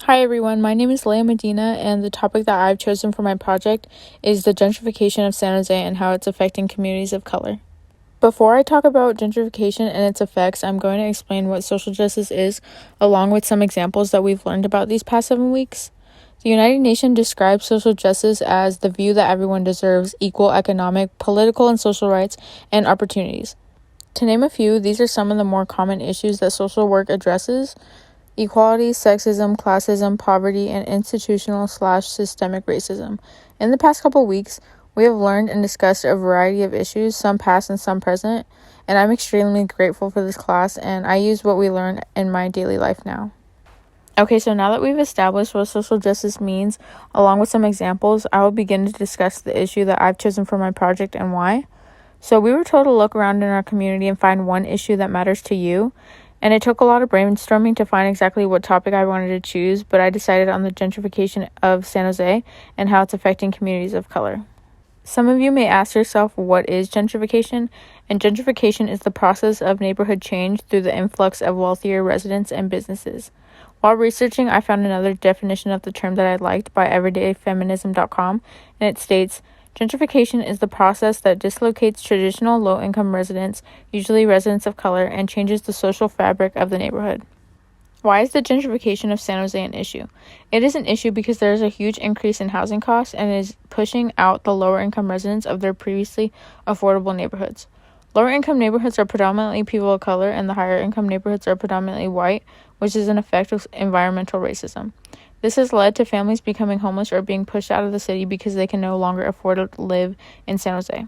Hi everyone, my name is Leah Medina, and the topic that I've chosen for my project is the gentrification of San Jose and how it's affecting communities of color. Before I talk about gentrification and its effects, I'm going to explain what social justice is, along with some examples that we've learned about these past 7 weeks. The United Nations describes social justice as the view that everyone deserves equal economic, political, and social rights and opportunities. To name a few, these are some of the more common issues that social work addresses: equality, sexism, classism, poverty, and institutional/systemic racism. In the past couple weeks, we have learned and discussed a variety of issues, some past and some present, and I'm extremely grateful for this class, and I use what we learn in my daily life now. Okay, so now that we've established what social justice means, along with some examples, I will begin to discuss the issue that I've chosen for my project and why. So we were told to look around in our community and find one issue that matters to you. And it took a lot of brainstorming to find exactly what topic I wanted to choose, but I decided on the gentrification of San Jose and how it's affecting communities of color. Some of you may ask yourself, what is gentrification? And gentrification is the process of neighborhood change through the influx of wealthier residents and businesses. While researching, I found another definition of the term that I liked by everydayfeminism.com, and it states, gentrification is the process that dislocates traditional low-income residents, usually residents of color, and changes the social fabric of the neighborhood. Why is the gentrification of San Jose an issue? It is an issue because there is a huge increase in housing costs and is pushing out the lower-income residents of their previously affordable neighborhoods. Lower-income neighborhoods are predominantly people of color, and the higher-income neighborhoods are predominantly white, which is an effect of environmental racism. This has led to families becoming homeless or being pushed out of the city because they can no longer afford to live in San Jose.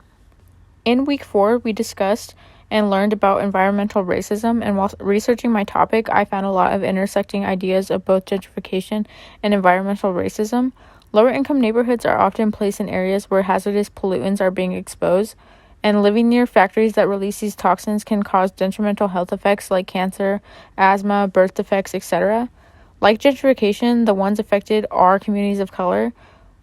In week 4, we discussed and learned about environmental racism, and while researching my topic, I found a lot of intersecting ideas of both gentrification and environmental racism. Lower-income neighborhoods are often placed in areas where hazardous pollutants are being exposed, and living near factories that release these toxins can cause detrimental health effects like cancer, asthma, birth defects, etc. Like gentrification, the ones affected are communities of color.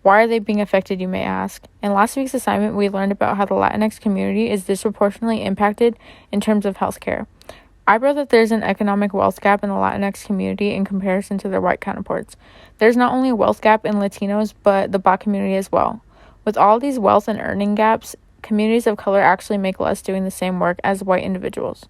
Why are they being affected, you may ask? In last week's assignment, we learned about how the Latinx community is disproportionately impacted in terms of healthcare. I wrote that there's an economic wealth gap in the Latinx community in comparison to their white counterparts. There's not only a wealth gap in Latinos, but the Black community as well. With all these wealth and earning gaps, communities of color actually make less doing the same work as white individuals.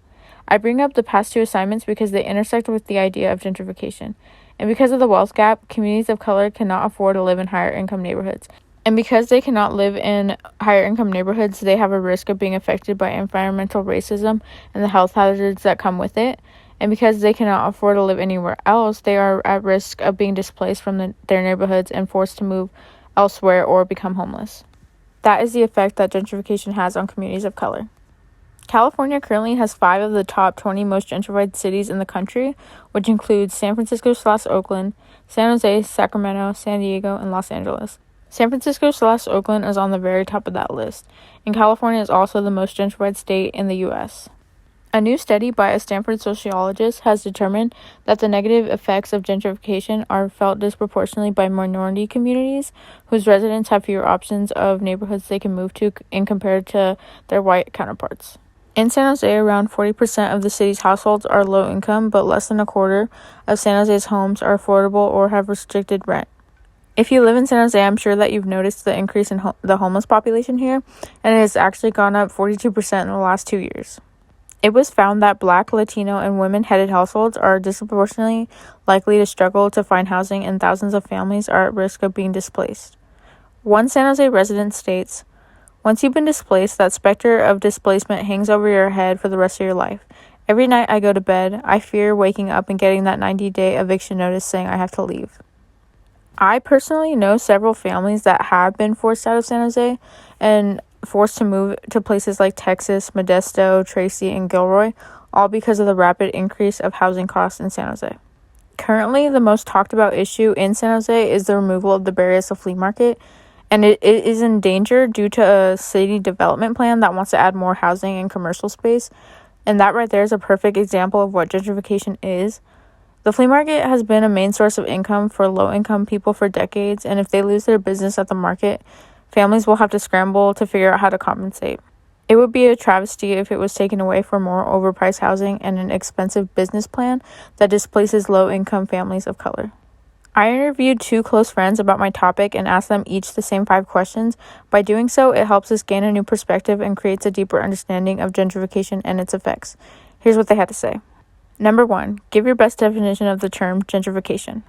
I bring up the past 2 assignments because they intersect with the idea of gentrification. And because of the wealth gap, communities of color cannot afford to live in higher income neighborhoods. And because they cannot live in higher income neighborhoods, they have a risk of being affected by environmental racism and the health hazards that come with it. And because they cannot afford to live anywhere else, they are at risk of being displaced from their neighborhoods and forced to move elsewhere or become homeless. That is the effect that gentrification has on communities of color. California currently has 5 of the top 20 most gentrified cities in the country, which includes San Francisco/Oakland, San Jose, Sacramento, San Diego, and Los Angeles. San Francisco/Oakland is on the very top of that list, and California is also the most gentrified state in the U.S. A new study by a Stanford sociologist has determined that the negative effects of gentrification are felt disproportionately by minority communities whose residents have fewer options of neighborhoods they can move to in compared to their white counterparts. In San Jose, around 40% of the city's households are low income, but less than a quarter of San Jose's homes are affordable or have restricted rent. If you live in San Jose, I'm sure that you've noticed the increase in the homeless population here, and it has actually gone up 42% in the last 2 years. It was found that Black, Latino, and women-headed households are disproportionately likely to struggle to find housing, and thousands of families are at risk of being displaced. One San Jose resident states, "Once you've been displaced, that specter of displacement hangs over your head for the rest of your life. Every night I go to bed, I fear waking up and getting that 90-day eviction notice saying I have to leave." I personally know several families that have been forced out of San Jose and forced to move to places like Texas, Modesto, Tracy, and Gilroy, all because of the rapid increase of housing costs in San Jose. Currently, the most talked about issue in San Jose is the removal of the Berryessa flea market, and it is in danger due to a city development plan that wants to add more housing and commercial space, and that right there is a perfect example of what gentrification is. The flea market has been a main source of income for low-income people for decades, and if they lose their business at the market, families will have to scramble to figure out how to compensate. It would be a travesty if it was taken away for more overpriced housing and an expensive business plan that displaces low-income families of color. I interviewed 2 close friends about my topic and asked them each the same 5 questions. By doing so, it helps us gain a new perspective and creates a deeper understanding of gentrification and its effects. Here's what they had to say. Number 1, give your best definition of the term gentrification.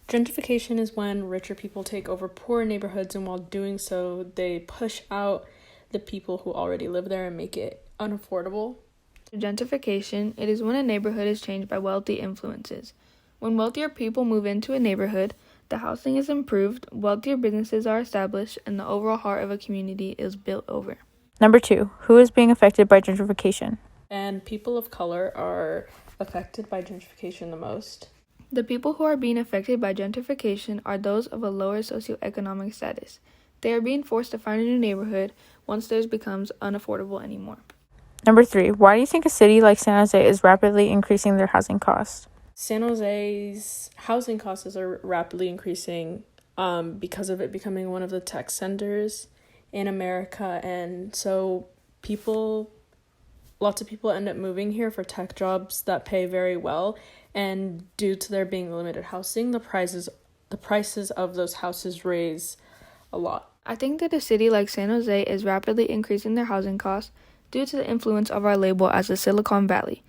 Gentrification is when richer people take over poor neighborhoods, and while doing so, they push out the people who already live there and make it unaffordable. Gentrification, it is when a neighborhood is changed by wealthy influences. When wealthier people move into a neighborhood, the housing is improved, wealthier businesses are established, and the overall heart of a community is built over. Number 2, who is being affected by gentrification? And people of color are affected by gentrification the most. The people who are being affected by gentrification are those of a lower socioeconomic status. They are being forced to find a new neighborhood once theirs becomes unaffordable anymore. Number 3, why do you think a city like San Jose is rapidly increasing their housing costs? San Jose's housing costs are rapidly increasing because of it becoming one of the tech centers in America, and so lots of people end up moving here for tech jobs that pay very well, and due to there being limited housing, the prices of those houses raise a lot. I think that a city like San Jose is rapidly increasing their housing costs due to the influence of our label as the Silicon Valley.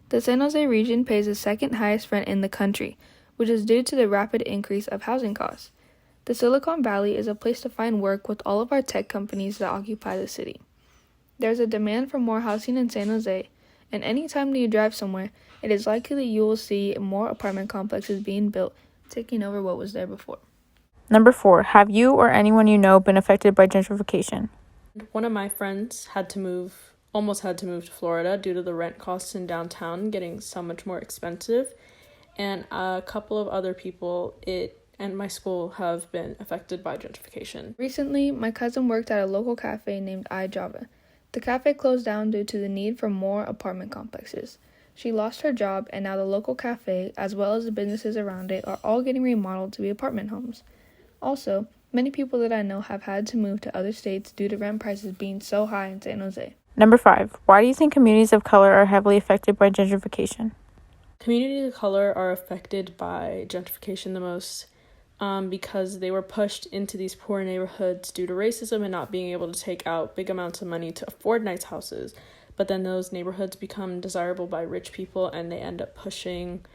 The San Jose region pays the second highest rent in the country, which is due to the rapid increase of housing costs. The Silicon Valley is a place to find work with all of our tech companies that occupy the city. There's a demand for more housing in San Jose, and anytime that you drive somewhere, it is likely that you will see more apartment complexes being built, taking over what was there before. Number 4, have you or anyone you know been affected by gentrification? One of my friends almost had to move to Florida due to the rent costs in downtown getting so much more expensive, and a couple of other people and my school have been affected by gentrification. Recently, my cousin worked at a local cafe named iJava. The cafe closed down due to the need for more apartment complexes. She lost her job, and now the local cafe, as well as the businesses around it, are all getting remodeled to be apartment homes. Also, many people that I know have had to move to other states due to rent prices being so high in San Jose. Number 5, why do you think communities of color are heavily affected by gentrification? Communities of color are affected by gentrification the most because they were pushed into these poor neighborhoods due to racism and not being able to take out big amounts of money to afford nice houses. But then those neighborhoods become desirable by rich people, and they end up pushing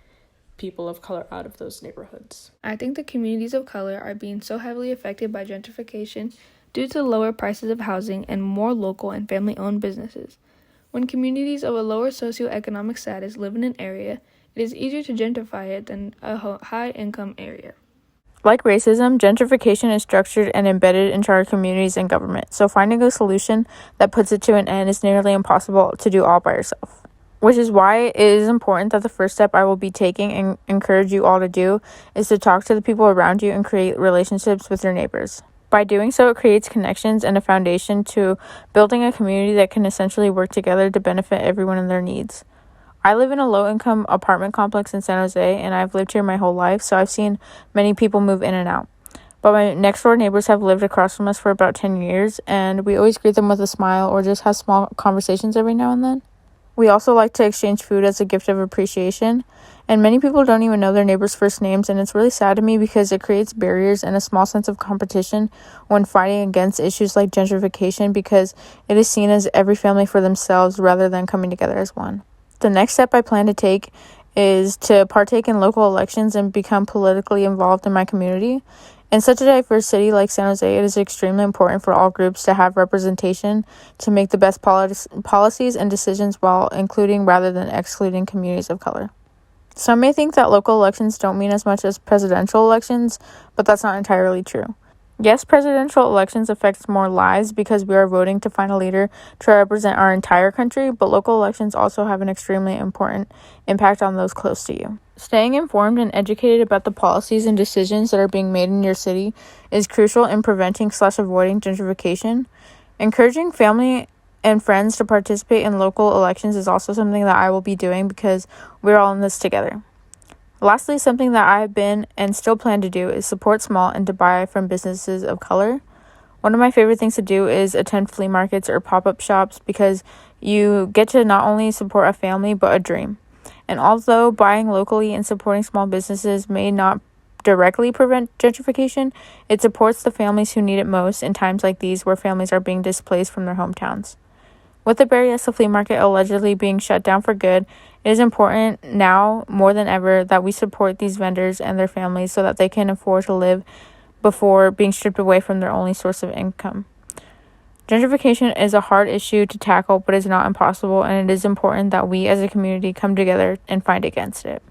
people of color out of those neighborhoods. I think the communities of color are being so heavily affected by gentrification due to lower prices of housing and more local and family-owned businesses. When communities of a lower socioeconomic status live in an area, it is easier to gentrify it than a high-income area. Like racism, gentrification is structured and embedded into our communities and government, so finding a solution that puts it to an end is nearly impossible to do all by yourself. Which is why it is important that the first step I will be taking and encourage you all to do is to talk to the people around you and create relationships with your neighbors. By doing so, it creates connections and a foundation to building a community that can essentially work together to benefit everyone and their needs. I live in a low-income apartment complex in San Jose, and I've lived here my whole life, so I've seen many people move in and out. But my next-door neighbors have lived across from us for about 10 years, and we always greet them with a smile or just have small conversations every now and then. We also like to exchange food as a gift of appreciation, and many people don't even know their neighbors' first names, and it's really sad to me because it creates barriers and a small sense of competition when fighting against issues like gentrification, because it is seen as every family for themselves rather than coming together as one. The next step I plan to take is to partake in local elections and become politically involved in my community. In such a diverse city like San Jose, it is extremely important for all groups to have representation to make the best policies and decisions while including rather than excluding communities of color. Some may think that local elections don't mean as much as presidential elections, but that's not entirely true. Yes, presidential elections affect more lives because we are voting to find a leader to represent our entire country, but local elections also have an extremely important impact on those close to you. Staying informed and educated about the policies and decisions that are being made in your city is crucial in preventing/avoiding gentrification. Encouraging family and friends to participate in local elections is also something that I will be doing because we're all in this together. Lastly, something that I have been and still plan to do is support small and to buy from businesses of color. One of my favorite things to do is attend flea markets or pop-up shops because you get to not only support a family but a dream. And although buying locally and supporting small businesses may not directly prevent gentrification, it supports the families who need it most in times like these where families are being displaced from their hometowns. With the Berryessa flea market allegedly being shut down for good, it is important now more than ever that we support these vendors and their families so that they can afford to live before being stripped away from their only source of income. Gentrification is a hard issue to tackle, but it's not impossible, and it is important that we as a community come together and fight against it.